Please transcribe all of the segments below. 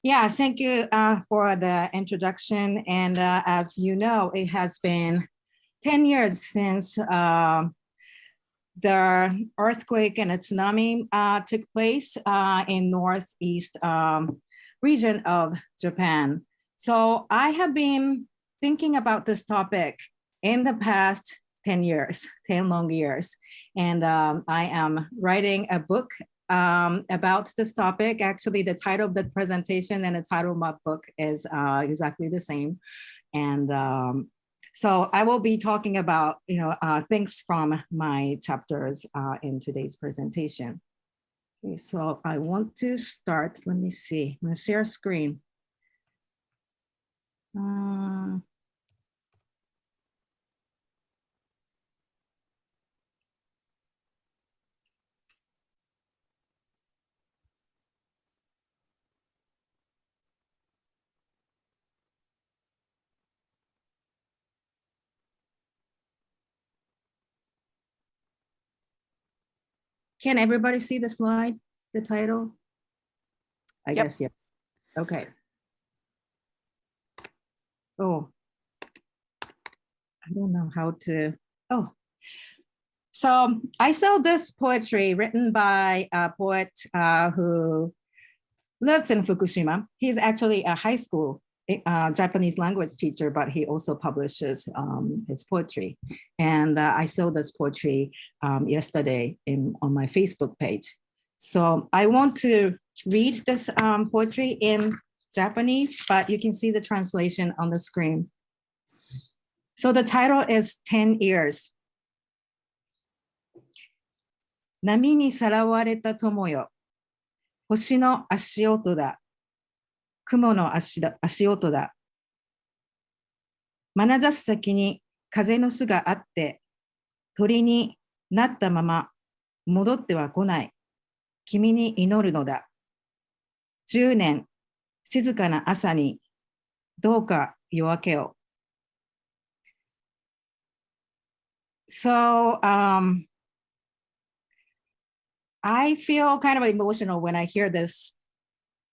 Yeah, thank you for the introduction. And as you know, it has been 10 years since the earthquake and tsunami took place in northeast region of Japan. So I have been thinking about this topic in the past 10 years, 10 long years. And I am writing a book about this topic. Actually, the title of the presentation and the title of my book is exactly the same. And so I will be talking about, things from my chapters in today's presentation. Okay, so I want to start. Let me see. I'm going to share screen. Can everybody see the slide, the title? I guess yes. Okay. Oh, I don't know how to. Oh, so I saw this poetry written by a poet who lives in Fukushima. He's actually a high school Japanese language teacher, but he also publishes his poetry. And I saw this poetry yesterday on my Facebook page. So I want to read this poetry in Japanese, but you can see the translation on the screen. So the title is 10 Years. 波にさらわれた友よ。星の足音だ。雲の足音だ。眼差し先に風の巣があって、鳥になったまま戻っては来ない。君に祈るのだ。10年、静かな朝に、どうか夜明けを。So, I feel kind of emotional when I hear this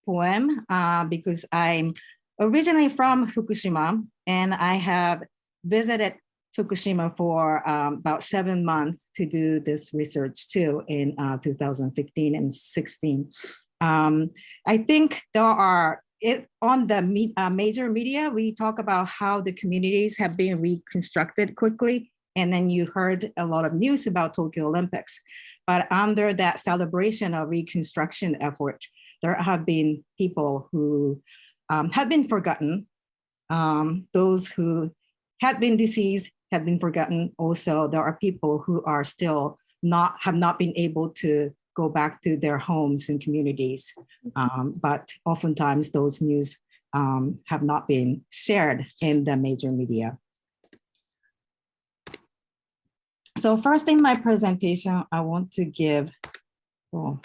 poem because I'm originally from Fukushima and I have visited Fukushima for about 7 months to do this research too in 2015 and 16. I think there are, on the major media, we talk about how the communities have been reconstructed quickly. And then you heard a lot of news about Tokyo Olympics. But under that celebration of reconstruction effort, there have been people who have been forgotten. Those who had been deceased have been forgotten. Also, there are people who are still have not been able to go back to their homes and communities. But oftentimes those news have not been shared in the major media. So first in my presentation, I want to give, I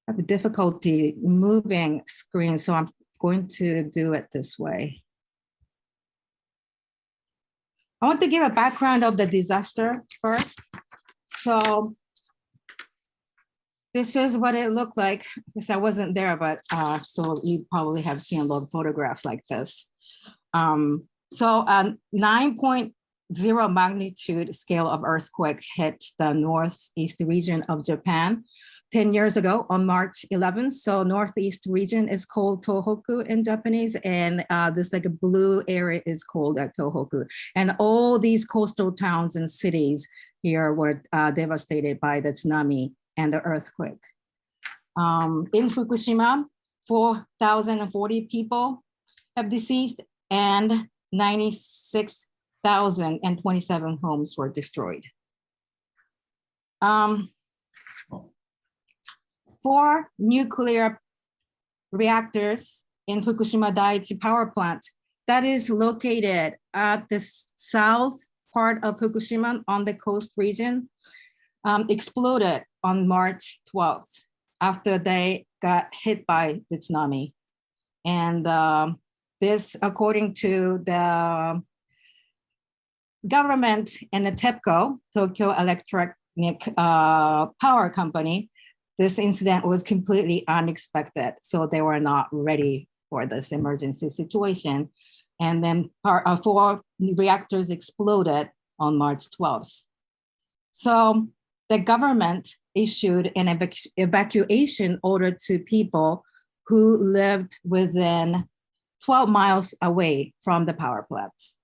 have a difficulty moving screen, so I'm going to do it this way. I want to give a background of the disaster first. So this is what it looked like, because I wasn't there, but so you probably have seen a lot of photographs like this. So 9.0 magnitude scale of earthquake hit the northeast region of Japan 10 years ago on March 11th. So northeast region is called Tohoku in Japanese, and this like a blue area is called Tohoku. And all these coastal towns and cities here were devastated by the tsunami and the earthquake. In Fukushima, 4,040 people have deceased and 96,027 homes were destroyed. 4 nuclear reactors in Fukushima Daiichi power plant that is located at the south part of Fukushima on the coast region exploded on March 12th after they got hit by the tsunami. And this, according to the government and the TEPCO, Tokyo Electric Power Company, this incident was completely unexpected. So they were not ready for this emergency situation. And then 4 reactors exploded on March 12th. So the government issued an evacuation order to people who lived within 12 miles away from the power plants.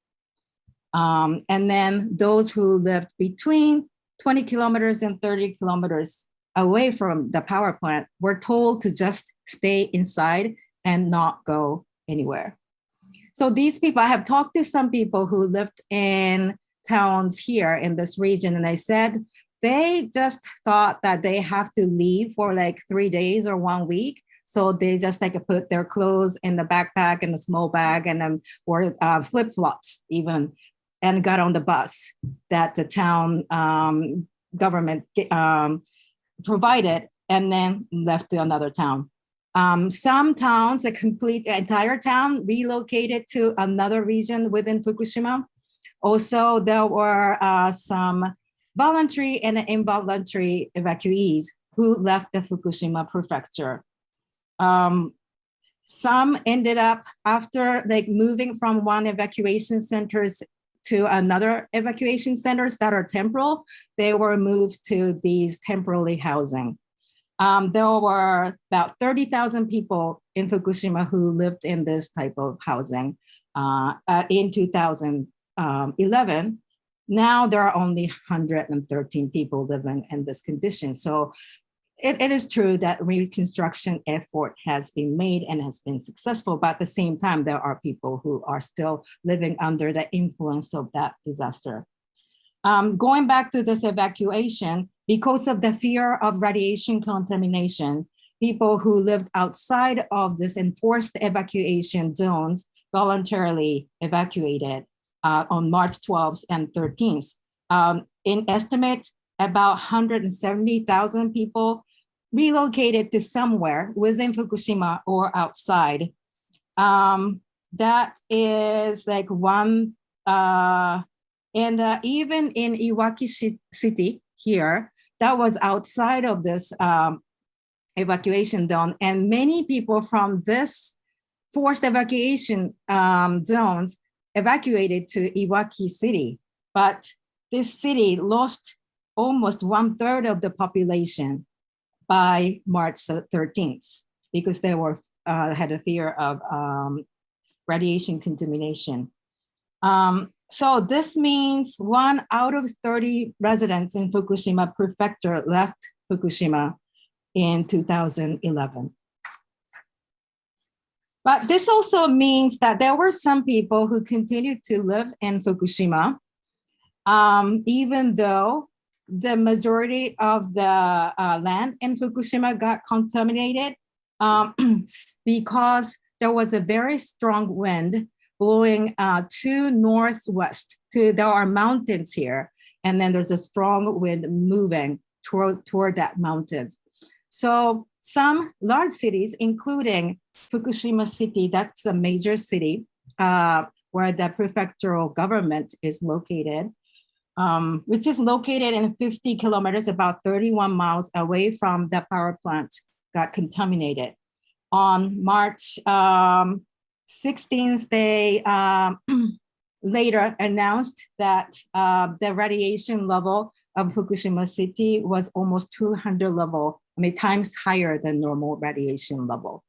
And then those who lived between 20 kilometers and 30 kilometers away from the power plant were told to just stay inside and not go anywhere. So these people, I have talked to some people who lived in towns here in this region, and they said they just thought that they have to leave for like 3 days or 1 week. So they just like put their clothes in the backpack and the small bag and then or flip-flops even, and got on the bus that the town government provided, and then left to another town. Some towns, the entire town, relocated to another region within Fukushima. Also, there were some voluntary and involuntary evacuees who left the Fukushima prefecture. Some ended up, after like moving from one evacuation centers to another evacuation centers that are temporal, they were moved to these temporary housing. There were about 30,000 people in Fukushima who lived in this type of housing in 2011. Now there are only 113 people living in this condition. So it is true that reconstruction effort has been made and has been successful, but at the same time, there are people who are still living under the influence of that disaster. Going back to this evacuation, because of the fear of radiation contamination, people who lived outside of this enforced evacuation zones voluntarily evacuated on March 12th and 13th. In estimate, about 170,000 people relocated to somewhere within Fukushima or outside. That is like one, and even in Iwaki City here, that was outside of this evacuation zone. And many people from this forced evacuation zones evacuated to Iwaki City. But this city lost almost 1/3 of the population by March 13th, because they were had a fear of radiation contamination. So this means 1 out of 30 residents in Fukushima prefecture left Fukushima in 2011. But this also means that there were some people who continued to live in Fukushima, even though the majority of the land in Fukushima got contaminated because there was a very strong wind blowing to northwest. There are mountains here, and then there's a strong wind moving toward that mountains. So some large cities, including Fukushima City, that's a major city where the prefectural government is located, which is located in 50 kilometers, about 31 miles away from the power plant, got contaminated. On March 16th, they later announced that the radiation level of Fukushima City was almost 200 times higher than normal radiation level.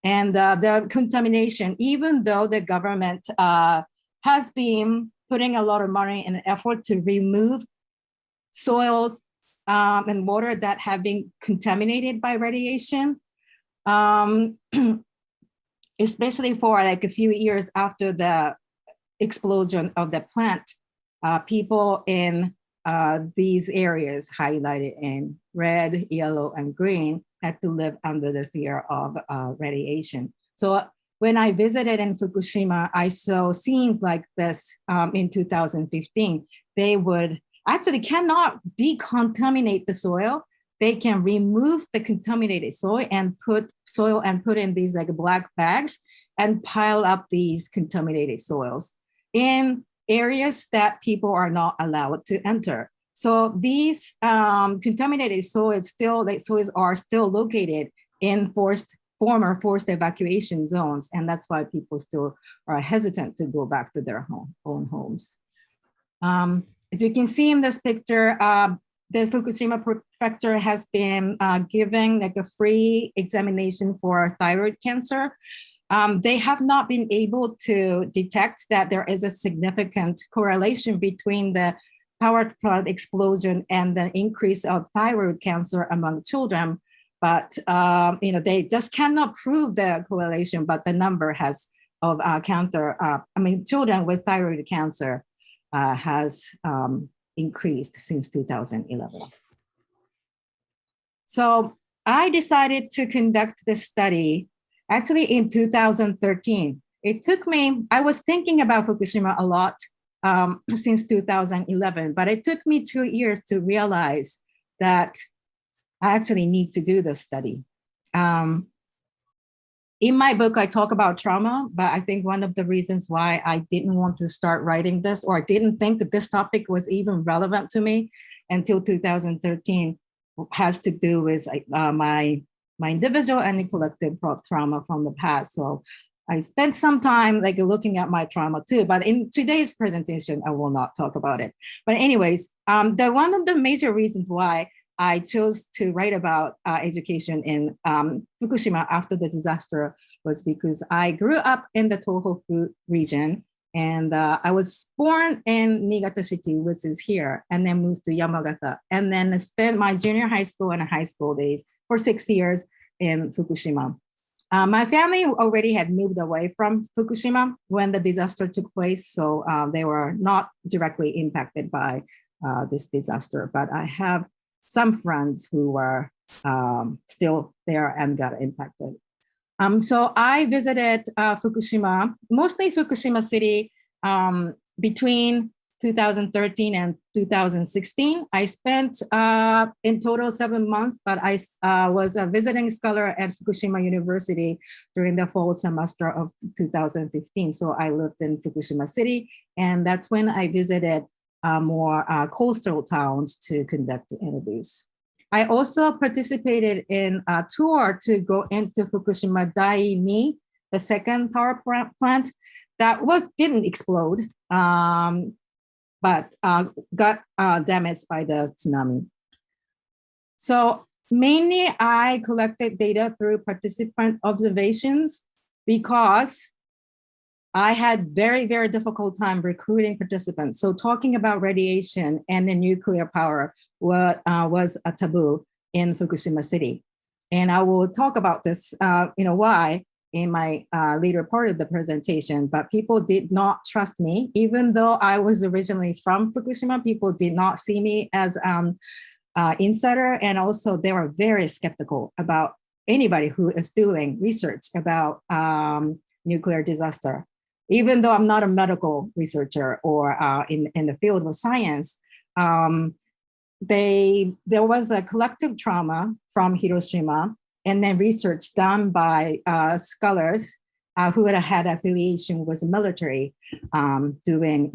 And the contamination, even though the government has been putting a lot of money and effort to remove soils and water that have been contaminated by radiation, especially for like a few years after the explosion of the plant, people in these areas highlighted in red, yellow, and green had to live under the fear of radiation. So when I visited in Fukushima, I saw scenes like this in 2015. They would actually cannot decontaminate the soil. They can remove the contaminated soil and put in these like black bags and pile up these contaminated soils in areas that people are not allowed to enter. So these contaminated soils are still located in former forced evacuation zones. And that's why people still are hesitant to go back to their own homes. As you can see in this picture, the Fukushima prefecture has been giving like a free examination for thyroid cancer. They have not been able to detect that there is a significant correlation between the power plant explosion and the increase of thyroid cancer among children. But they just cannot prove the correlation, but the number of children with thyroid cancer has increased since 2011. So I decided to conduct this study actually in 2013. It took me, I was thinking about Fukushima a lot since 2011, but it took me 2 years to realize that I actually need to do this study. In my book, I talk about trauma, but I think one of the reasons why I didn't want to start writing this, or didn't think that this topic was even relevant to me until 2013, has to do with my individual and collective trauma from the past. So I spent some time like looking at my trauma too, but in today's presentation, I will not talk about it. But anyways, one of the major reasons why I chose to write about education in Fukushima after the disaster was because I grew up in the Tohoku region, and I was born in Niigata City, which is here, and then moved to Yamagata, and then spent my junior high school and high school days for 6 years in Fukushima. My family already had moved away from Fukushima when the disaster took place, so they were not directly impacted by this disaster, but I have some friends who were still there and got impacted. So I visited Fukushima, mostly Fukushima City, between 2013 and 2016. I spent in total 7 months, but I was a visiting scholar at Fukushima University during the fall semester of 2015. So I lived in Fukushima City, and that's when I visited more coastal towns to conduct interviews. I also participated in a tour to go into Fukushima Dai-2, the second power plant that didn't explode, but got damaged by the tsunami. So mainly I collected data through participant observations because I had very, very difficult time recruiting participants. So talking about radiation and the nuclear power was a taboo in Fukushima City. And I will talk about this, why in my later part of the presentation, but people did not trust me. Even though I was originally from Fukushima, people did not see me as insider. And also they were very skeptical about anybody who is doing research about nuclear disaster. Even though I'm not a medical researcher or in the field of science, there was a collective trauma from Hiroshima, and then research done by scholars who had affiliation with the military, doing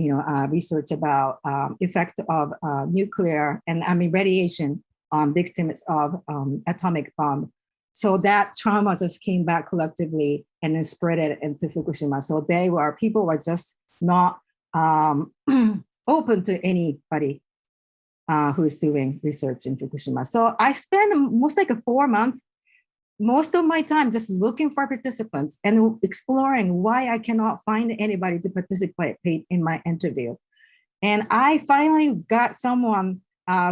research about effect of nuclear and radiation on victims of atomic bomb. So that trauma just came back collectively and then spread it into Fukushima. So people were just not open to anybody who is doing research in Fukushima. So I spent most like 4 months, most of my time just looking for participants and exploring why I cannot find anybody to participate in my interview. And I finally got someone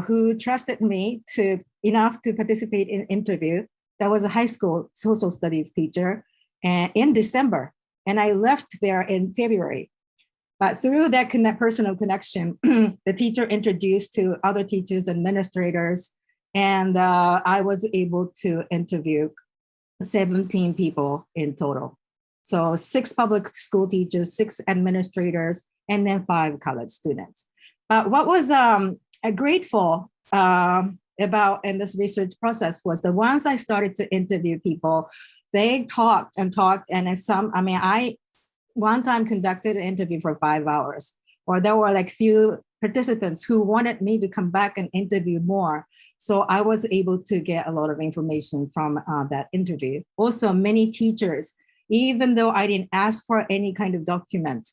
who trusted me enough to participate in interview. That was a high school social studies teacher in December. And I left there in February. But through that personal connection, the teacher introduced to other teachers, administrators, and I was able to interview 17 people in total. So 6 public school teachers, 6 administrators, and then 5 college students. But what was grateful about in this research process was the ones I started to interview people, they talked and talked. And I one time conducted an interview for 5 hours, or there were like few participants who wanted me to come back and interview more. So I was able to get a lot of information from that interview. Also, many teachers, even though I didn't ask for any kind of document,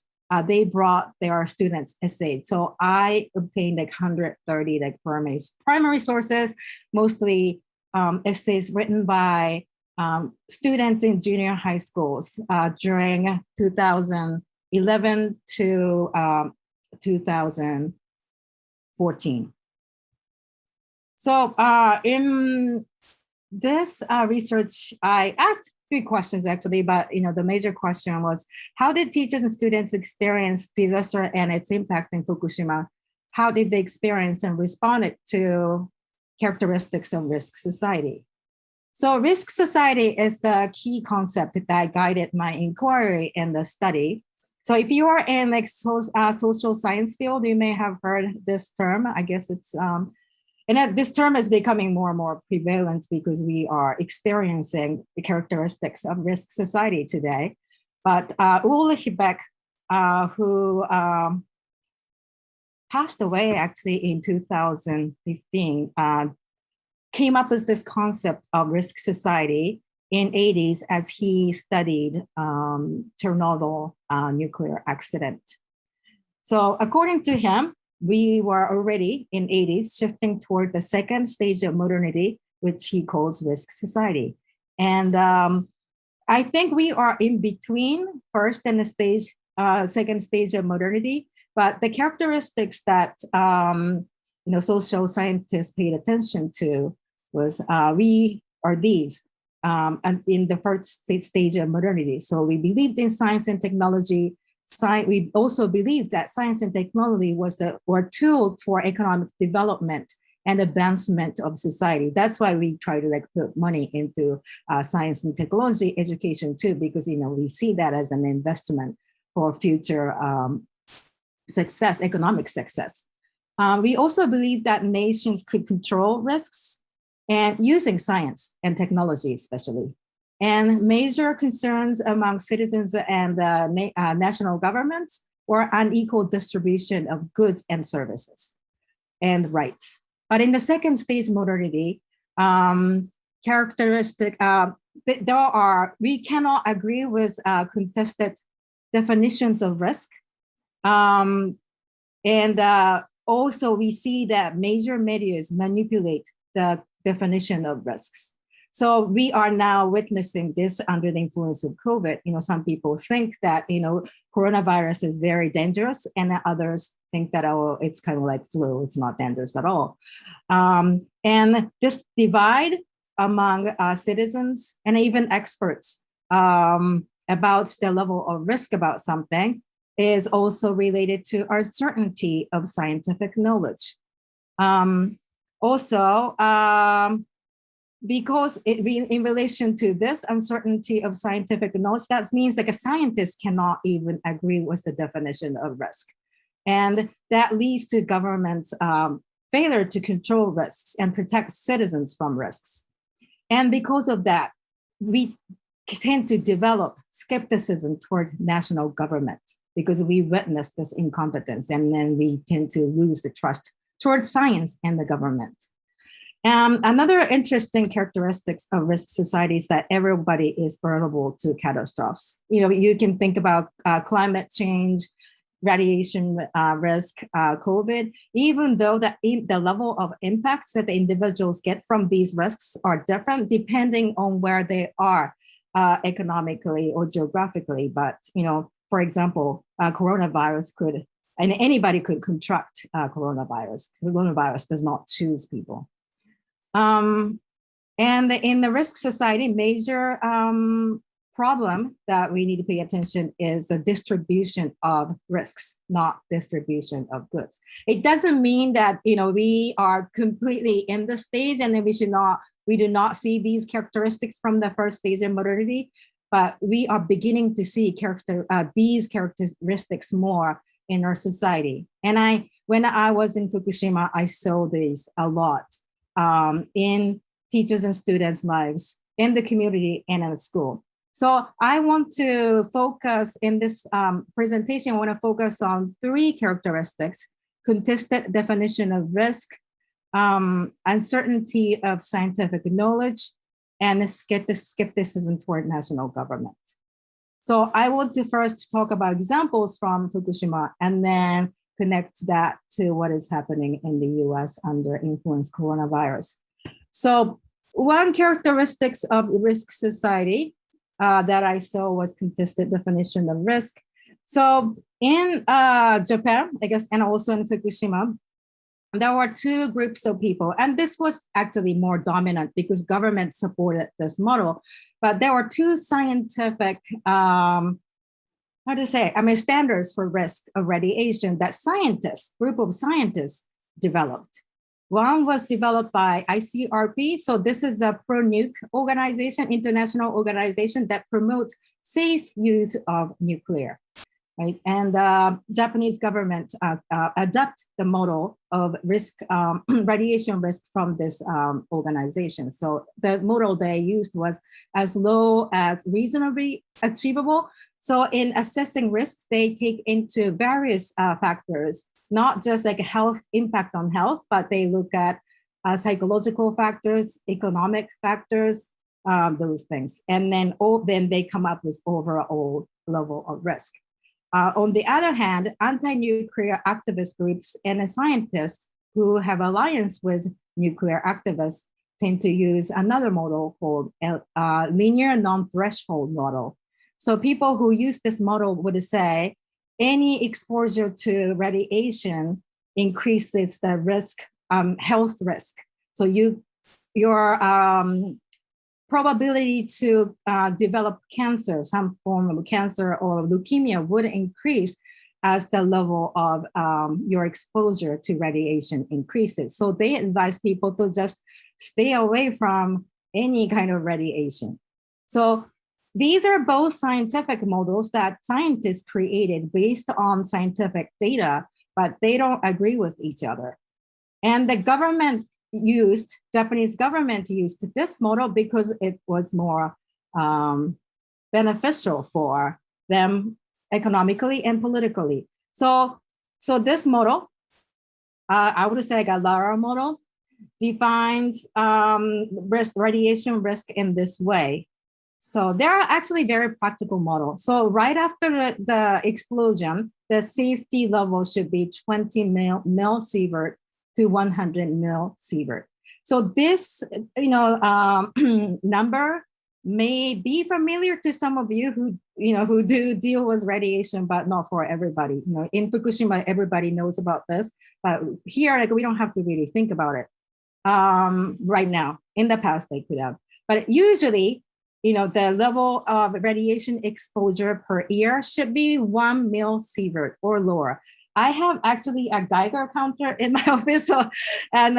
they brought their students' essays. So I obtained like 130 like primary sources, mostly essays written by students in junior high schools during 2011 to 2014. So in this research, I asked 3 questions actually, but the major question was, how did teachers and students experience disaster and its impact in Fukushima? How did they experience and responded to characteristics of risk society? So risk society is the key concept that guided my inquiry in the study. So if you are in like social science field, you may have heard this term. I guess it's and this term is becoming more and more prevalent because we are experiencing the characteristics of risk society today. But Ulrich Beck, who passed away actually in 2015, came up with this concept of risk society in 80s as he studied Chernobyl nuclear accident. So according to him, we were already in 80s shifting toward the second stage of modernity, which he calls risk society. And I think we are in between first and the second stage of modernity, but the characteristics that social scientists paid attention to was we are these and in the first stage of modernity. So we believed in science and technology. We also believed that science and technology were a tool for economic development and advancement of society. That's why we try to put money into science and technology education too, because we see that as an investment for future success, economic success. We also believe that nations could control risks and using science and technology, especially. And major concerns among citizens and national governments were unequal distribution of goods and services and rights. But in the second stage modernity, we cannot agree with contested definitions of risk. Also we see that major media manipulate the definition of risks. So we are now witnessing this under the influence of COVID. Some people think that, coronavirus is very dangerous, and others think that, it's kind of like flu, it's not dangerous at all. And this divide among citizens and even experts about the level of risk about something is also related to uncertainty of scientific knowledge. Because in relation to this uncertainty of scientific knowledge, that means a scientist cannot even agree with the definition of risk. And that leads to government's failure to control risks and protect citizens from risks. And because of that, we tend to develop skepticism toward national government because we witness this incompetence, and then we tend to lose the trust towards science and the government. Another interesting characteristics of risk society is that everybody is vulnerable to catastrophes. You can think about climate change, radiation risk, COVID, even though the level of impacts that the individuals get from these risks are different depending on where they are economically or geographically. But, for example, coronavirus and anybody could contract coronavirus. Coronavirus does not choose people. And in the risk society, major problem that we need to pay attention is the distribution of risks, not distribution of goods. It doesn't mean that we are completely in the stage and then we do not see these characteristics from the first stage of modernity, but we are beginning to see these characteristics more in our society. And when I was in Fukushima, I saw these a lot. In teachers and students' lives, in the community, and in the school. So I want to focus in this presentation, I want to focus on 3 characteristics contested definition of risk, uncertainty of scientific knowledge, and skepticism toward national government. So I want to first talk about examples from Fukushima and then connect that to what is happening in the US under influence coronavirus. So one characteristics of risk society that I saw was contested definition of risk. So in Japan, I guess, and also in Fukushima, there were two groups of people, and this was actually more dominant because government supported this model. But there were two scientific, standards for risk of radiation that group of scientists developed. One was developed by ICRP. So this is a pro-nuke organization, international organization that promotes safe use of nuclear. Right? And Japanese government adopt the model of risk, radiation risk from this organization. So the model they used was as low as reasonably achievable. So in assessing risks, they take into various factors, not just like health impact on health, but they look at psychological factors, economic factors, those things. And then they come up with overall level of risk. On the other hand, anti-nuclear activist groups and scientists who have alliance with nuclear activists tend to use another model called linear non-threshold model. So people who use this model would say any exposure to radiation increases the risk, health risk. So your probability to develop cancer, some form of cancer or leukemia would increase as the level of your exposure to radiation increases. So they advise people to just stay away from any kind of radiation. So these are both scientific models that scientists created based on scientific data, but they don't agree with each other. And the Japanese government used this model because it was more beneficial for them economically and politically. So this model, I would say like a Lara model, defines radiation risk in this way. So there are actually very practical models. So right after the explosion, the safety level should be 20 millisievert to 100 millisievert. So this, number may be familiar to some of you who do deal with radiation, but not for everybody. In Fukushima, everybody knows about this, but here, we don't have to really think about it right now. In the past, they could have, but usually, the level of radiation exposure per year should be 1 millisievert or lower. I have actually a Geiger counter in my office, so I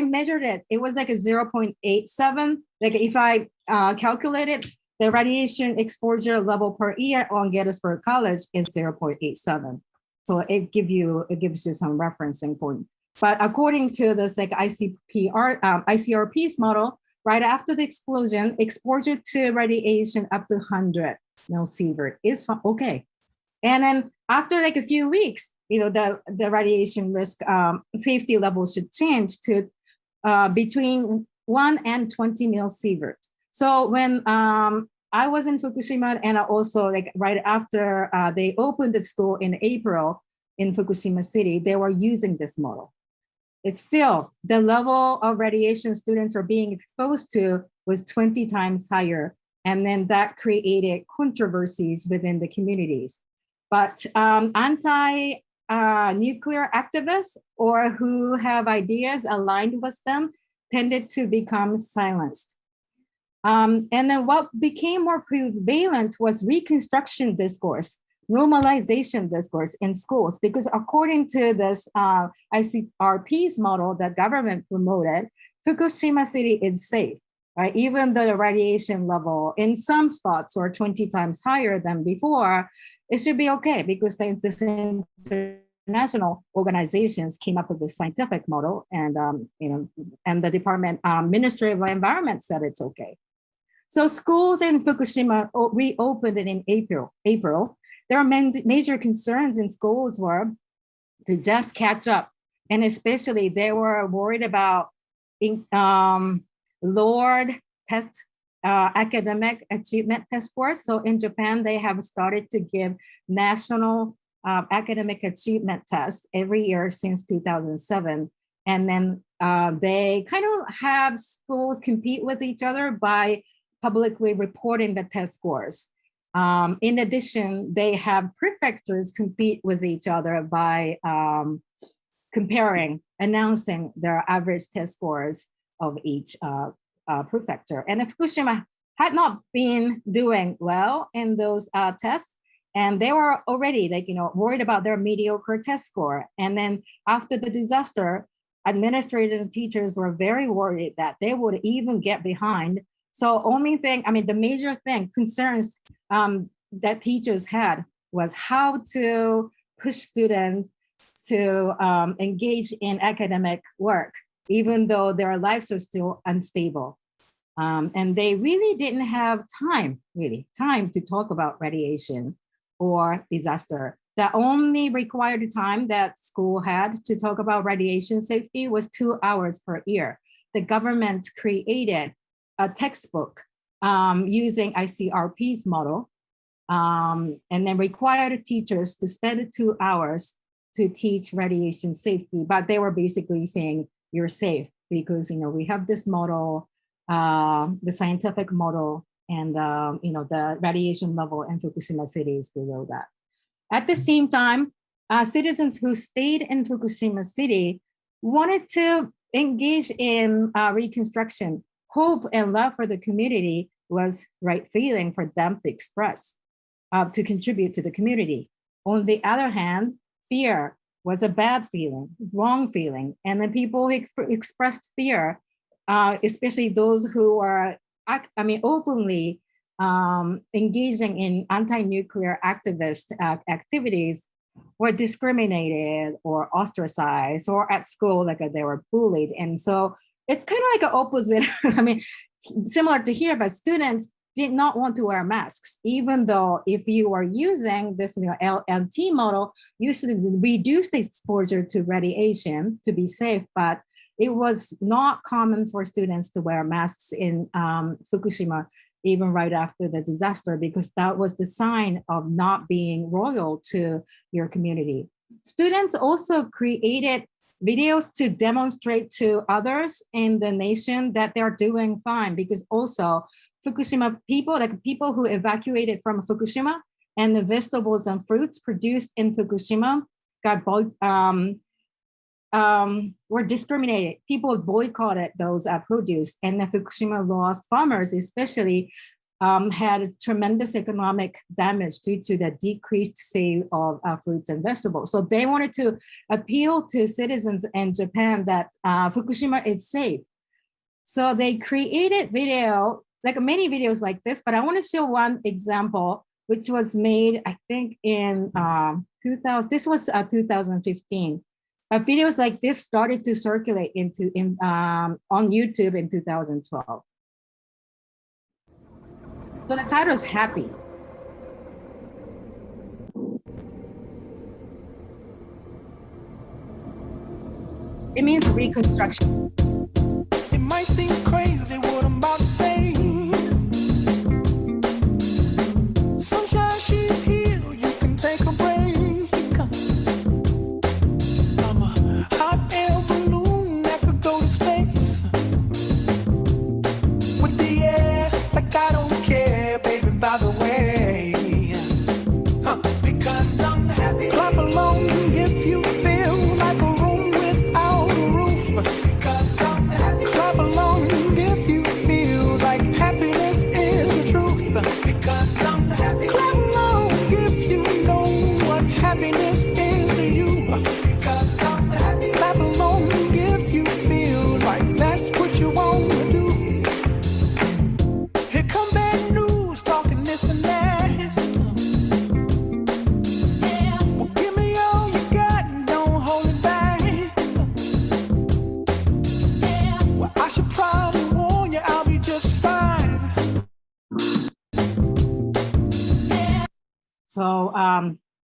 measured it. It was like a 0.87. Like if I calculated the radiation exposure level per year on Gettysburg College is 0.87. So it gives you some referencing point. But according to this ICRP's model, right after the explosion, exposure to radiation up to 100 millisievert is okay. And then after a few weeks, the radiation risk safety level should change to between 1 and 20 millisievert. So when I was in Fukushima, and also right after they opened the school in April in Fukushima City, they were using this model. It's still the level of radiation students are being exposed to was 20 times higher. And then that created controversies within the communities. But anti-nuclear activists or who have ideas aligned with them tended to become silenced. And then what became more prevalent was reconstruction discourse, normalization discourse in schools, because according to this ICRP's model that government promoted, Fukushima City is safe, right? Even though the radiation level in some spots are 20 times higher than before, it should be okay because this international organizations came up with this scientific model, and and the department Ministry of Environment said it's okay. So schools in Fukushima reopened in April. There are major concerns in schools were to just catch up. And especially they were worried about lowered test academic achievement test scores. So in Japan, they have started to give national academic achievement tests every year since 2007. And then they kind of have schools compete with each other by publicly reporting the test scores. In addition, they have prefectures compete with each other by announcing their average test scores of each prefecture. And Fukushima had not been doing well in those tests, and they were already worried about their mediocre test score. And then after the disaster, administrators and teachers were very worried that they would even get behind. So the major thing, concerns that teachers had was how to push students to engage in academic work, even though their lives are still unstable. And they really didn't have time to talk about radiation or disaster. The only required time that school had to talk about radiation safety was 2 hours per year. The government created a textbook using ICRP's model, and then required teachers to spend 2 hours to teach radiation safety. But they were basically saying, you're safe because we have this model, the scientific model, and the radiation level in Fukushima City is below that. At the same time, citizens who stayed in Fukushima City wanted to engage in reconstruction. Hope and love for the community was right feeling for them to express, to contribute to the community. On the other hand, fear was a bad feeling, wrong feeling. And then people expressed fear, especially those who are, openly engaging in anti-nuclear activist activities, were discriminated or ostracized, or at school, they were bullied. And so it's kind of like an opposite, similar to here, but students did not want to wear masks, even though if you are using this LMT model, you should reduce the exposure to radiation to be safe. But it was not common for students to wear masks in Fukushima, even right after the disaster, because that was the sign of not being loyal to your community. Students also created videos to demonstrate to others in the nation that they're doing fine, because also Fukushima people, people who evacuated from Fukushima, and the vegetables and fruits produced in Fukushima were discriminated. People boycotted those produce, and the Fukushima lost farmers, especially, had tremendous economic damage due to the decreased sale of fruits and vegetables. So they wanted to appeal to citizens in Japan that Fukushima is safe. So they created many videos like this, but I want to show one example, which was made, I think, in 2015. Videos like this started to circulate on YouTube in 2012. So the title is Happy. It means reconstruction. It might seem crazy what I'm about to say. Sunshine, she's here, you can take a break. I'm a hot air balloon that could go to space. With the air, like I don't care, baby, by the way. Because I'm happy. Clap along if you feel like a room without a roof. Because I'm happy. Clap along if you feel like happiness is the truth. Because I'm happy. Clap along if you know what happiness is to you. Because I'm happy. Clap along if you feel like that's what you want to do. Here come bad news, talking this and that. Well, give me all you got and don't hold it back. Well, I should probably warn you, I'll be just fine. So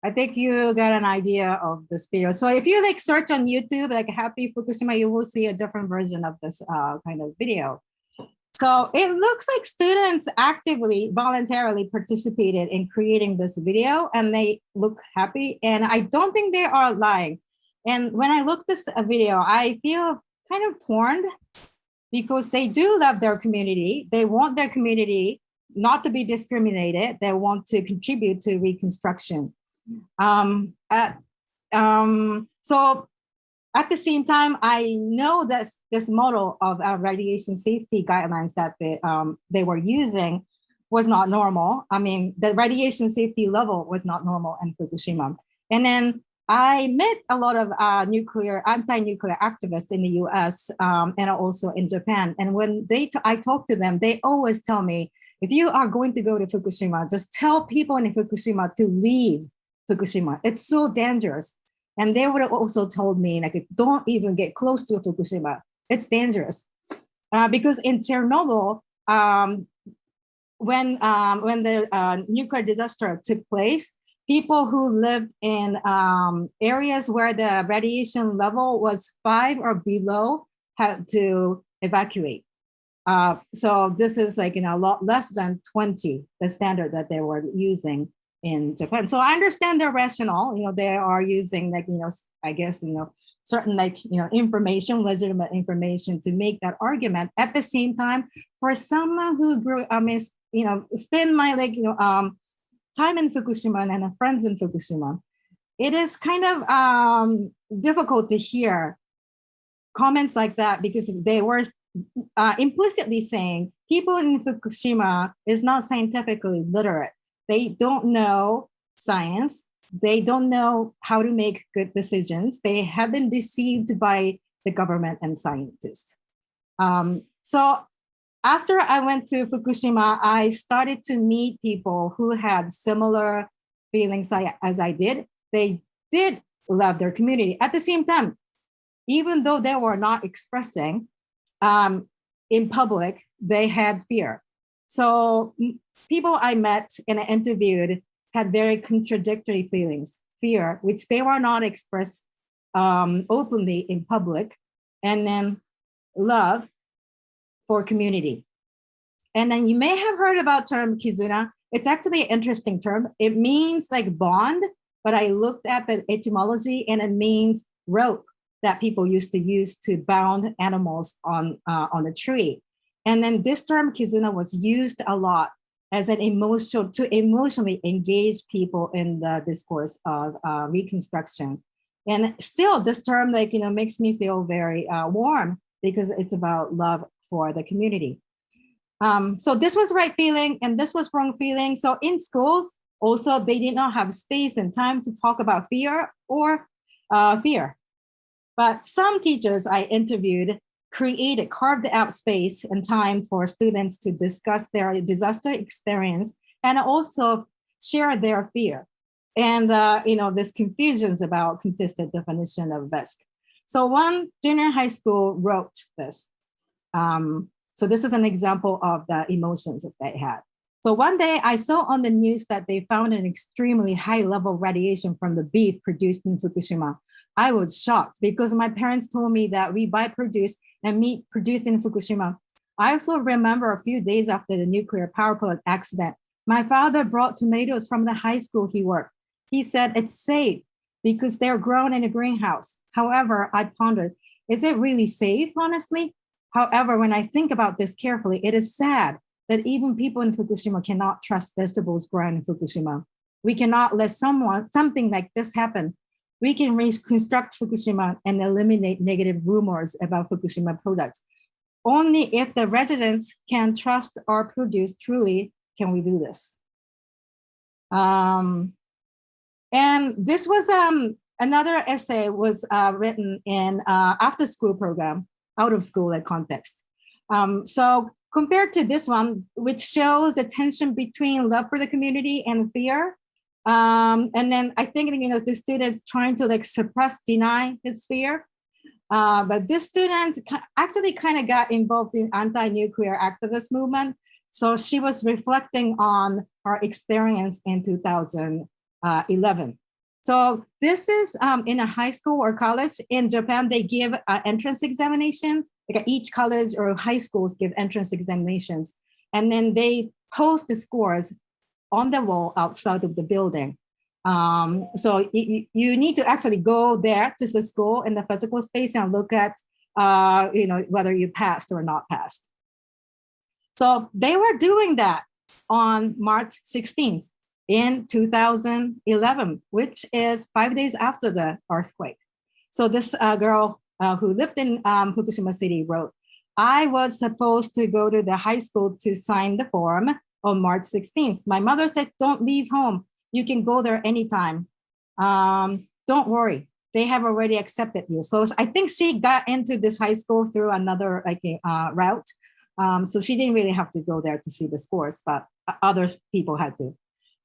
I think you got an idea of this video. So if you like search on YouTube, like Happy Fukushima, you will see a different version of this kind of video. So it looks like students actively, voluntarily participated in creating this video and they look happy. And I don't think they are lying. And when I look this video, I feel kind of torn because they do love their community. They want their community not to be discriminated. They want to contribute to reconstruction. So at the same time, I know that this model of radiation safety guidelines that they were using was not normal. I mean, the radiation safety level was not normal in Fukushima. And then I met a lot of anti-nuclear activists in the US and also in Japan. And when I talk to them, they always tell me, if you are going to go to Fukushima, just tell people in Fukushima to leave Fukushima. It's so dangerous. And they would have also told me, like, don't even get close to Fukushima. It's dangerous. Because in Chernobyl, when the nuclear disaster took place, people who lived in areas where the radiation level was 5 or below had to evacuate. So this is like, a lot less than 20, the standard that they were using in Japan. So I understand their rationale. They are using like, I guess, certain like, information, legitimate information to make that argument. At the same time, for someone who spend my like, time in Fukushima and have friends in Fukushima, it is kind of difficult to hear comments like that because they were implicitly saying people in Fukushima is not scientifically literate. They don't know science. They don't know how to make good decisions. They have been deceived by the government and scientists. So after I went to Fukushima, I started to meet people who had similar feelings as I did. They did love their community. At the same time, even though they were not expressing in public, they had fear. So people I met and I interviewed had very contradictory feelings, fear, which they were not expressed openly in public, and then love for community. And then you may have heard about term kizuna. It's actually an interesting term. It means like bond, but I looked at the etymology and it means rope that people used to use to bound animals on a tree. And then this term kizuna was used a lot as an to emotionally engage people in the discourse of reconstruction. And still this term makes me feel very warm because it's about love for the community. So this was right feeling and this was wrong feeling. So in schools, also they did not have space and time to talk about fear or fear. But some teachers I interviewed carved out space and time for students to discuss their disaster experience and also share their fear and this confusions about contested definition of risk. So one junior high school wrote this. So this is an example of the emotions that they had. So one day I saw on the news that they found an extremely high level radiation from the beef produced in Fukushima. I was shocked because my parents told me that we buy produce and meat produced in Fukushima. I also remember a few days after the nuclear power plant accident, my father brought tomatoes from the high school he worked. He said it's safe because they're grown in a greenhouse. However, I pondered, is it really safe, honestly? However, when I think about this carefully, it is sad that even people in Fukushima cannot trust vegetables grown in Fukushima. We cannot let something like this happen. We can reconstruct Fukushima and eliminate negative rumors about Fukushima products. Only if the residents can trust our produce truly can we do this. And this was another essay was written in after school program, out of school context. So compared to this one, which shows the tension between love for the community and fear, and then I think the students trying to suppress, deny his fear. But this student actually kind of got involved in anti-nuclear activist movement. So she was reflecting on her experience in 2011. So this is in a high school or college. In Japan, they give an entrance examination. Like each college or high schools give entrance examinations. And then they post the scores on the wall outside of the building. So you need to actually go there to the school in the physical space and look at whether you passed or not passed. So they were doing that on March 16th in 2011, which is 5 days after the earthquake. So this girl who lived in Fukushima City wrote, I was supposed to go to the high school to sign the form on March 16th. My mother said, don't leave home. You can go there anytime. Don't worry. They have already accepted you. So I think she got into this high school through another route. So she didn't really have to go there to see the scores, but other people had to.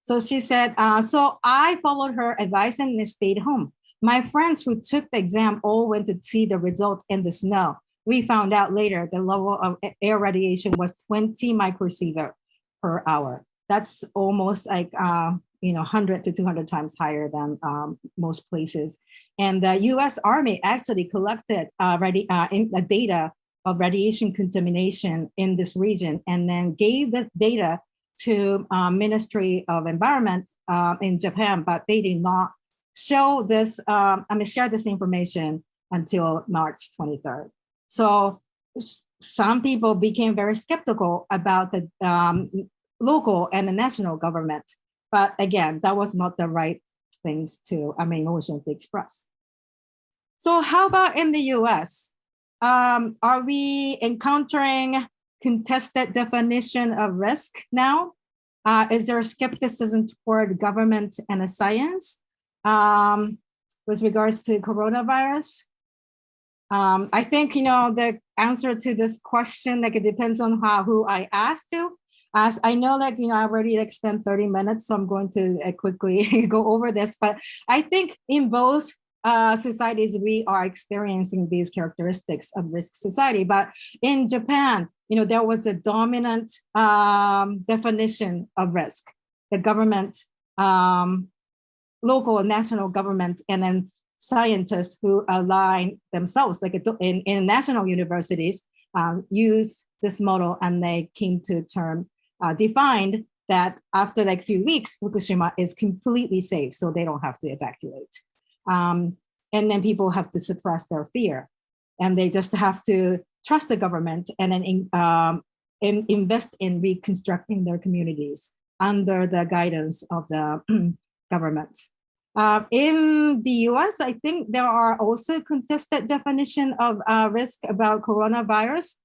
So she said, so I followed her advice and stayed home. My friends who took the exam all went to see the results in the snow. We found out later the level of air radiation was 20 microsievert per hour. That's almost like 100 to 200 times higher than most places. And the U.S. Army actually collected data of radiation contamination in this region and then gave the data to Ministry of Environment in Japan, but they did not show this, share this information until March 23rd. So some people became very skeptical about the local and the national government. But again, that was not the right things to, emotion to express. So how about in the US? Are we encountering contested definition of risk now? Is there skepticism toward government and the science with regards to coronavirus? I think, the answer to this question, it depends on who I asked to. As I know, I already spent 30 minutes, so I'm going to quickly go over this. But I think in both societies, we are experiencing these characteristics of risk society. But in Japan, there was a dominant definition of risk. The government, local and national government, and then scientists who align themselves, in national universities, used this model, and they came to terms, defined that after a few weeks, Fukushima is completely safe, so they don't have to evacuate. And then people have to suppress their fear, and they just have to trust the government and then invest in reconstructing their communities under the guidance of the government. In the US, I think there are also contested definition of risk about coronavirus.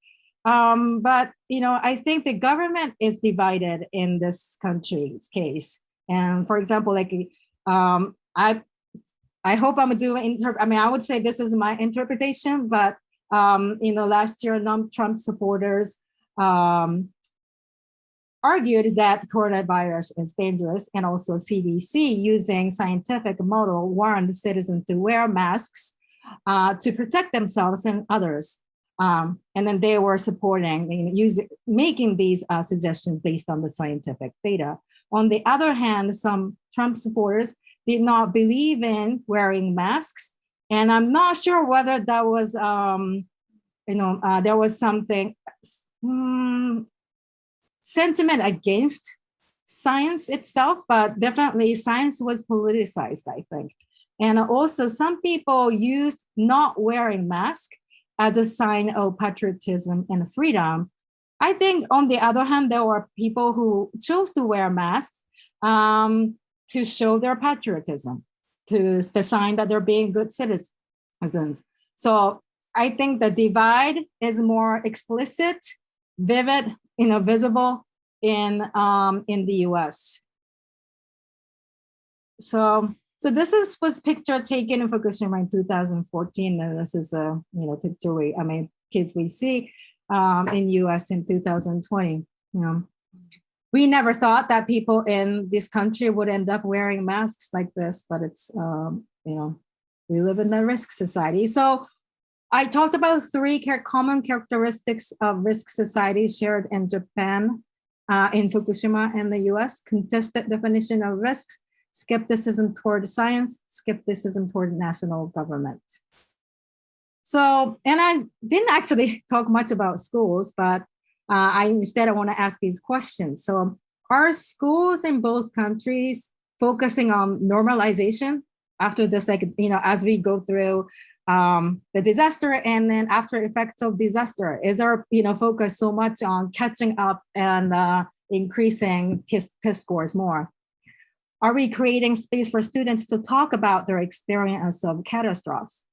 But, I think the government is divided in this country's case. And for example, I hope I'm doing, I would say this is my interpretation, but, last year, non-Trump supporters argued that coronavirus is dangerous, and also CDC, using scientific model, warned citizens to wear masks to protect themselves and others. And then they were supporting, making these suggestions based on the scientific data. On the other hand, some Trump supporters did not believe in wearing masks. And I'm not sure whether that was, there was something, sentiment against science itself, but definitely science was politicized, I think. And also some people used not wearing masks as a sign of patriotism and freedom. I think on the other hand, there were people who chose to wear masks to show their patriotism, to the sign that they're being good citizens. So I think the divide is more explicit, vivid, visible in the US. So this was picture taken in Fukushima in 2014, and this is a picture kids we see in US in 2020. We never thought that people in this country would end up wearing masks like this, but it's we live in a risk society. So I talked about three common characteristics of risk society shared in Japan, in Fukushima, and the US: contested definition of risks, skepticism toward science, skepticism toward national government. So, and I didn't actually talk much about schools, but I want to ask these questions. So, are schools in both countries focusing on normalization after this, like, as we go through the disaster and then after effects of disaster? Is our, focus so much on catching up and increasing test scores more? Are we creating space for students to talk about their experience of catastrophes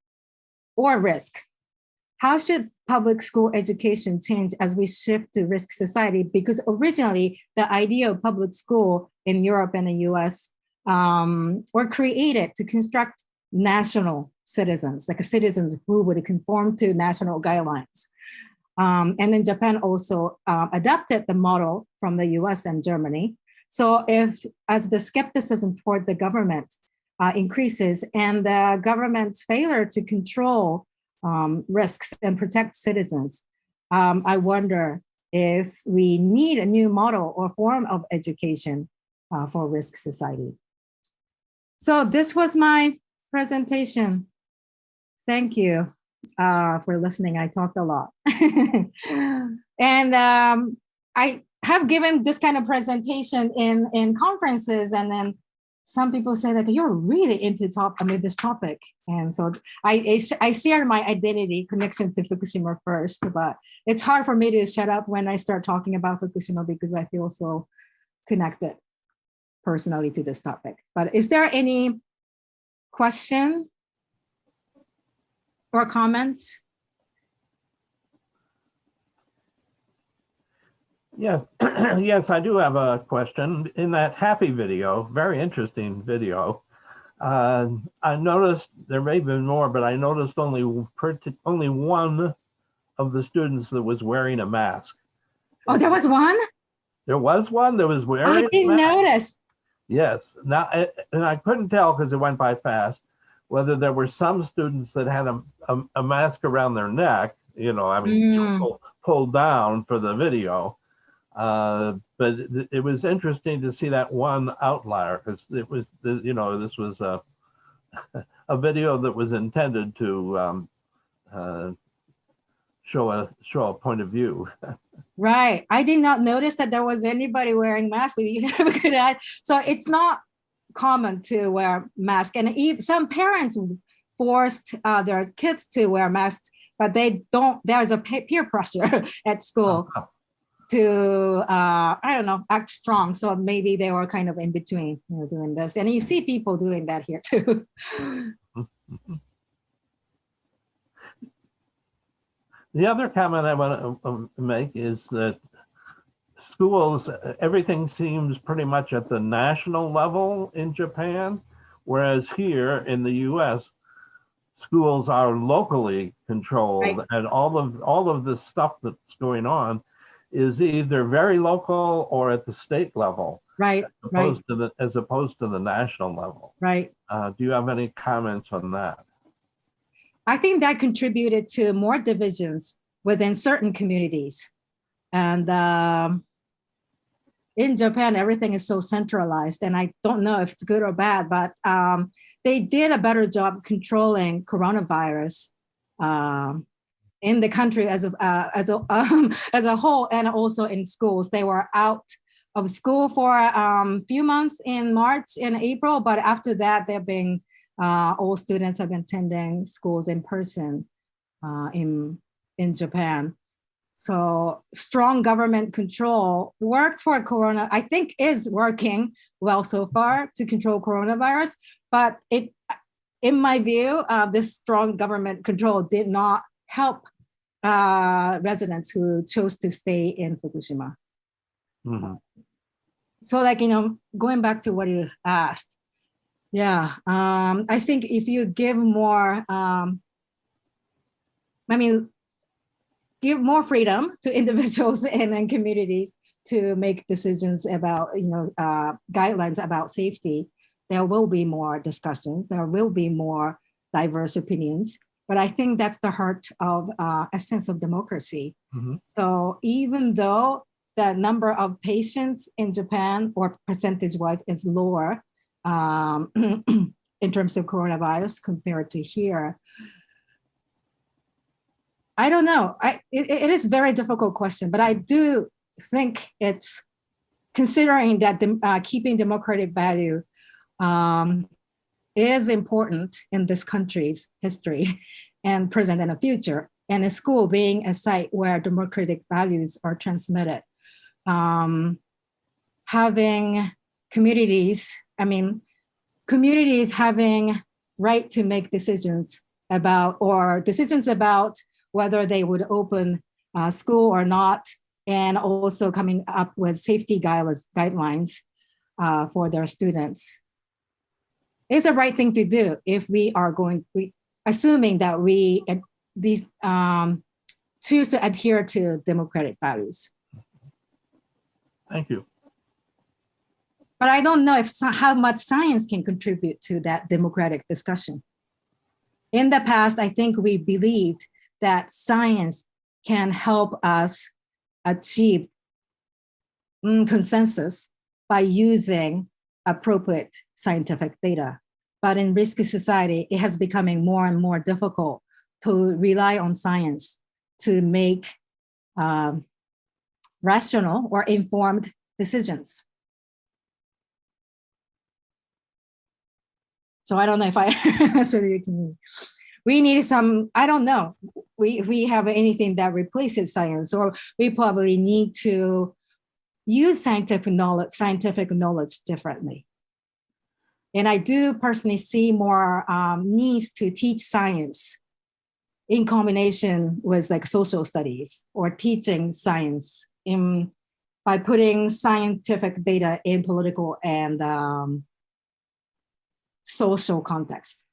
or risk? How should public school education change as we shift to risk society? Because originally, the idea of public school in Europe and the US were created to construct national citizens, like citizens who would conform to national guidelines. And then Japan also adapted the model from the US and Germany. So as the skepticism toward the government increases and the government's failure to control risks and protect citizens, I wonder if we need a new model or form of education for risk society. So this was my presentation. Thank you for listening. I talked a lot. And I have given this kind of presentation in conferences, and then some people say that you're really into this topic. And so I share my identity connection to Fukushima first, but it's hard for me to shut up when I start talking about Fukushima because I feel so connected personally to this topic. But is there any question or comments? Yes, yes, I do have a question. In that happy video, very interesting video, I noticed, there may have been more, but I noticed only one of the students that was wearing a mask. Oh, there was one? There was one that was wearing a mask? I didn't notice. Yes, now, and I couldn't tell because it went by fast, whether there were some students that had a mask around their neck, pulled down for the video. But it was interesting to see that one outlier because it was, this was a video that was intended to show a point of view. Right. I did not notice that there was anybody wearing masks. So it's not common to wear masks. And some parents forced their kids to wear masks, but they don't. There's a peer pressure at school to, act strong. So maybe they were kind of in between, doing this. And you see people doing that here too. The other comment I want to make is that schools, everything seems pretty much at the national level in Japan, whereas here in the US, schools are locally controlled, right. And all of the stuff that's going on is either very local or at the state level, right? As opposed to the national level, right? Do you have any comments on that? I think that contributed to more divisions within certain communities. And in Japan, everything is so centralized, and I don't know if it's good or bad, but they did a better job controlling coronavirus in the country as a whole, and also in schools. They were out of school for a few months in March and April, but after that, they've been all students have been attending schools in person in Japan. So strong government control worked for Corona, I think is working well so far to control coronavirus, but in my view, this strong government control did not help residents who chose to stay in Fukushima. Mm-hmm. So going back to what you asked, yeah, I think if you give more, give more freedom to individuals and communities to make decisions about, guidelines about safety, there will be more discussion. There will be more diverse opinions. But I think that's the heart of a sense of democracy. Mm-hmm. So even though the number of patients in Japan or percentage-wise is lower in terms of coronavirus compared to here? I don't know. It is a very difficult question, but I do think it's considering that keeping democratic value is important in this country's history and present and the future, and a school being a site where democratic values are transmitted. Having communities having right to make decisions about whether they would open school or not, and also coming up with safety guidelines for their students. It's the right thing to do if we are assuming that we choose to adhere to democratic values. Thank you. But I don't know how much science can contribute to that democratic discussion. In the past, I think we believed that science can help us achieve consensus by using appropriate scientific data. But in risky society, it has becoming more and more difficult to rely on science to make rational or informed decisions. So I don't know if I answered your question. We need some, I don't know, if we have anything that replaces science, or we probably need to use scientific knowledge differently. And I do personally see more needs to teach science in combination with like social studies, or teaching science by putting scientific data in political and social context,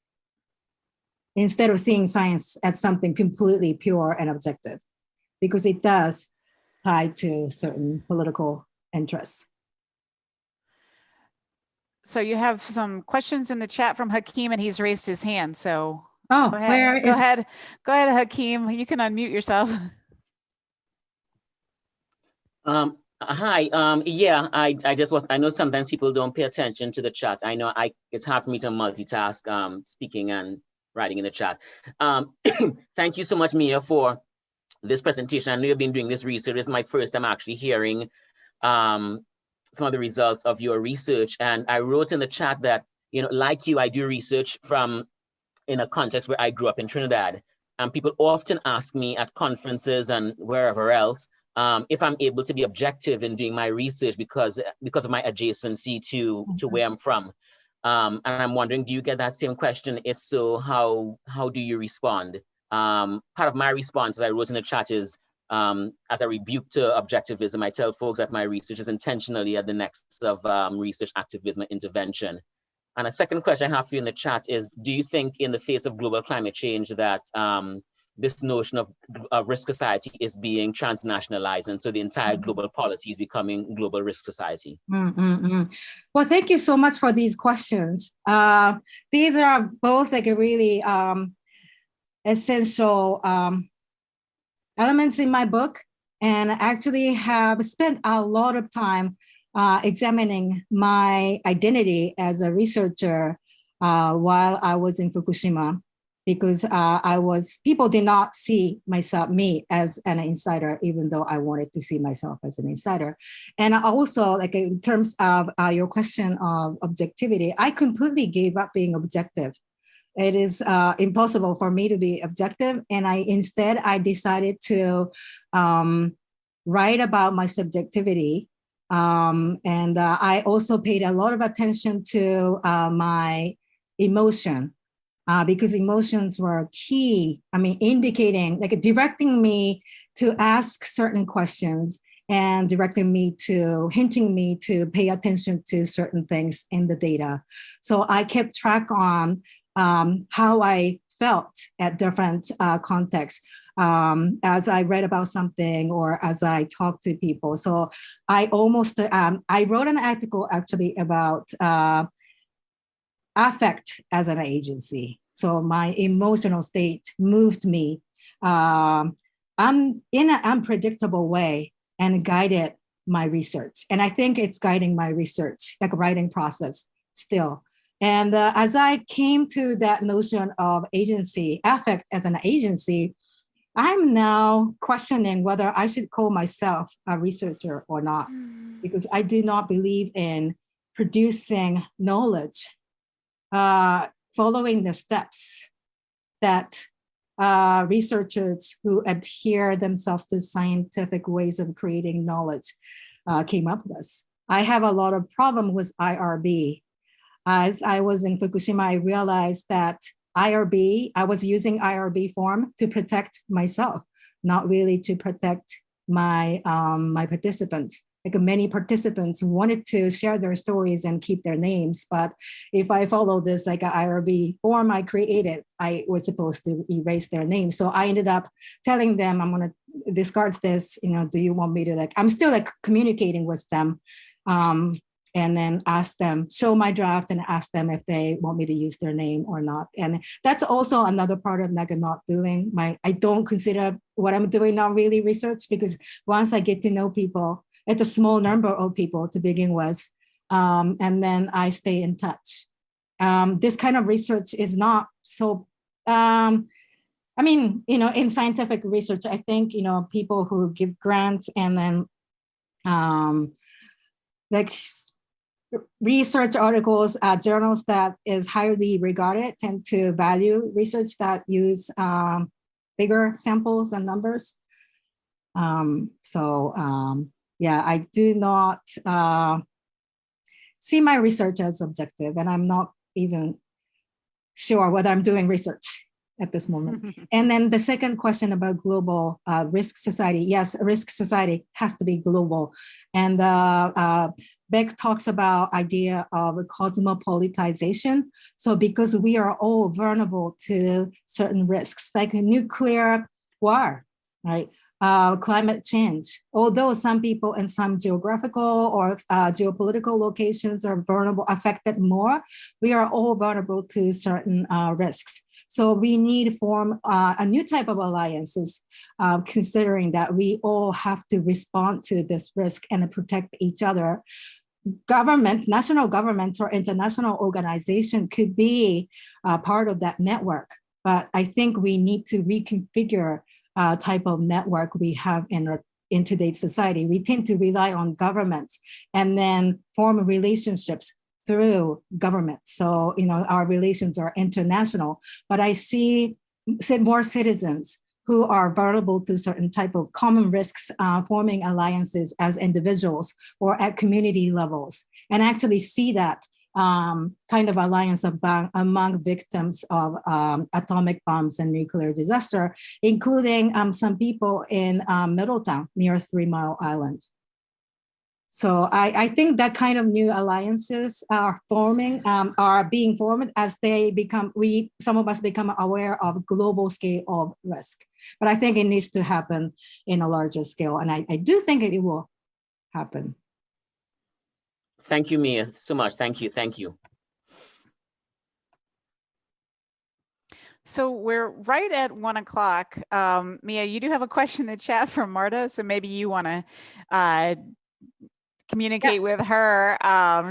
instead of seeing science as something completely pure and objective, because it does tie to certain political interests. So you have some questions in the chat from Hakeem, and he's raised his hand. So go ahead, Hakeem. You can unmute yourself. Hi. Yeah, I know sometimes people don't pay attention to the chat. I know it's hard for me to multitask speaking and writing in the chat. Thank you so much, Miya, for this presentation. I know you've been doing this research. This is my first time actually hearing some of the results of your research. And I wrote in the chat that, like you, I do research in a context where I grew up in Trinidad. And people often ask me at conferences and wherever else, if I'm able to be objective in doing my research because of my adjacency to where I'm from. And I'm wondering, do you get that same question? If so, how do you respond? Part of my response, as I wrote in the chat, is as a rebuke to objectivism. I tell folks that my research is intentionally at the nexus of research, activism, and intervention. And a second question I have for you in the chat is, do you think in the face of global climate change that this notion of risk society is being transnationalized, and so the entire global polity is becoming global risk society? Well, thank you so much for these questions. These are both like a really essential elements in my book, and actually have spent a lot of time examining my identity as a researcher while I was in Fukushima, because people did not see me as an insider, even though I wanted to see myself as an insider. And also, like in terms of your question of objectivity, I completely gave up being objective. It is impossible for me to be objective. And instead I decided to write about my subjectivity. And I also paid a lot of attention to my emotion, because emotions were key. Indicating, like directing me to ask certain questions and hinting me to pay attention to certain things in the data. So I kept track on how I felt at different contexts as I read about something or as I talked to people. So I wrote an article actually about affect as an agency. So my emotional state moved me in an unpredictable way and guided my research. And I think it's guiding my research, like writing process, still. And as I came to that notion of agency, affect as an agency, I'm now questioning whether I should call myself a researcher or not, because I do not believe in producing knowledge, following the steps that researchers who adhere themselves to scientific ways of creating knowledge came up with. I have a lot of problem with IRB. As I was in Fukushima, I realized that I was using IRB form to protect myself, not really to protect my my participants. Like many participants wanted to share their stories and keep their names, but if I follow this like an IRB form I created, I was supposed to erase their names. So I ended up telling them, I'm gonna discard this, do you want me to I'm still communicating with them. And then ask them, show my draft and ask them if they want me to use their name or not. And that's also another part of not doing I don't consider what I'm doing not really research, because once I get to know people, it's a small number of people to begin with, and then I stay in touch. This kind of research is not so, in scientific research, I think, people who give grants and then research articles, journals that is highly regarded tend to value research that use bigger samples and numbers. Yeah, I do not see my research as objective, and I'm not even sure whether I'm doing research at this moment. And then the second question about global risk society. Yes, risk society has to be global. And Beck talks about idea of cosmopolitization. So because we are all vulnerable to certain risks, like nuclear war, right? Climate change. Although some people in some geographical or geopolitical locations are vulnerable, affected more, we are all vulnerable to certain risks. So we need to form a new type of alliances, considering that we all have to respond to this risk and protect each other. Government, national governments or international organization could be part of that network. But I think we need to reconfigure type of network we have in today's society. We tend to rely on governments and then form relationships through government. So, our relations are international, but I see more citizens who are vulnerable to certain type of common risks, forming alliances as individuals or at community levels, and actually see that kind of alliance among victims of atomic bombs and nuclear disaster, including some people in Middletown near 3 Mile Island. So I think that kind of new alliances are being formed as some of us become aware of global scale of risk. But I think it needs to happen in a larger scale. And I do think it will happen. Thank you, Miya, so much. Thank you. Thank you. So we're right at 1 o'clock. Miya, you do have a question in the chat from Marta. So maybe you want to communicate with her.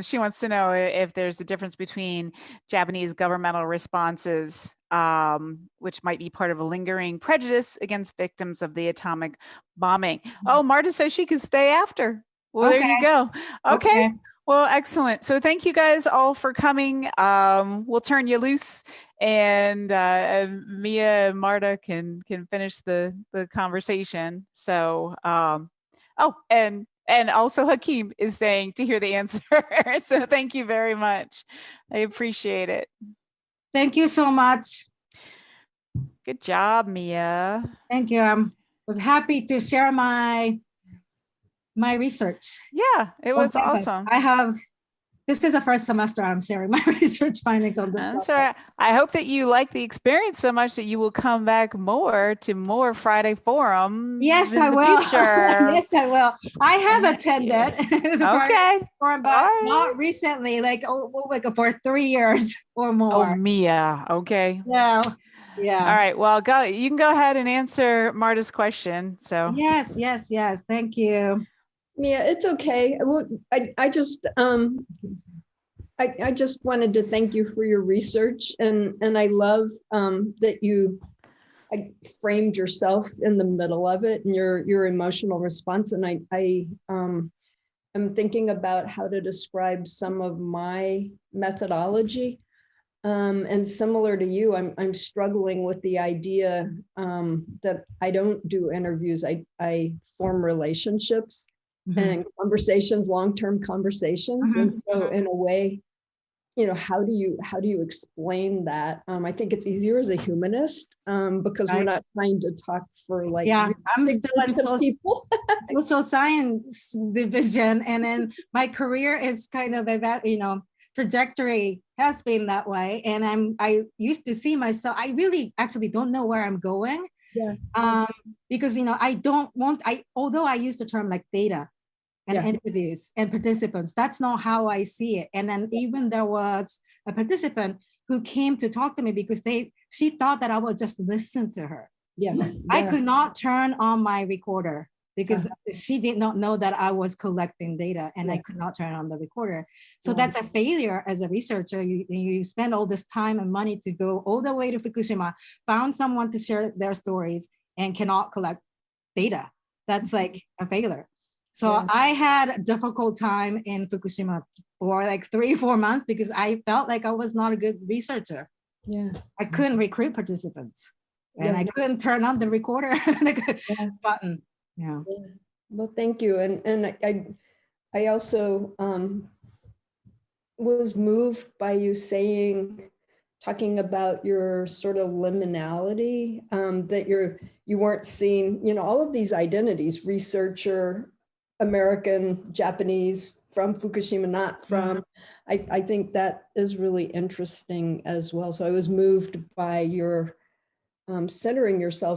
She wants to know if there's a difference between Japanese governmental responses, which might be part of a lingering prejudice against victims of the atomic bombing. Oh, Marta says she can stay after. Well, there you go. Okay. Well, excellent. So thank you guys all for coming. We'll turn you loose, and Miya and Marta can finish the conversation. So, and also Hakeem is saying to hear the answer. So thank you very much. I appreciate it. Thank you so much. Good job, Miya. Thank you. I was happy to share my research. Yeah, it was awesome. This is the first semester I'm sharing my research findings on this. That's all right. I hope that you like the experience so much that you will come back to more Friday forums. Yes, I will. Yes, I will. I have attended okay. Forum, but not recently, like for 3 years or more. Oh, Miya. Okay. Yeah. All right. Well, you can go ahead and answer Marta's question. So yes. Thank you. Miya, it's okay. Well, I just I just wanted to thank you for your research, and I love that you framed yourself in the middle of it and your emotional response. And I am thinking about how to describe some of my methodology. And similar to you, I'm struggling with the idea that I don't do interviews. I form relationships and conversations, long-term conversations. And so in a way, you know, how do you explain that? I think it's easier as a humanist because we're not trying to talk for like, Yeah, I'm big still in groups of people. social science division, and then my career is kind of about, you know, trajectory has been that way, and I used to see myself, I really actually don't know where I'm going. Yeah. Because, you know, although I use the term like data and interviews and participants, that's not how I see it. And then even there was a participant who came to talk to me because she thought that I would just listen to her. I could not turn on my recorder because she did not know that I was collecting data, and I could not turn on the recorder. So that's a failure as a researcher. You spend all this time and money to go all the way to Fukushima, found someone to share their stories, and cannot collect data. That's like a failure. So I had a difficult time in Fukushima for like 3-4 months because I felt like I was not a good researcher. I couldn't recruit participants, and I couldn't turn on the recorder button. Well, thank you. And I also was moved by you talking about your sort of liminality, that you weren't seeing, you know, all of these identities, researcher, American, Japanese, from Fukushima, not from. I think that is really interesting as well. So I was moved by your centering yourself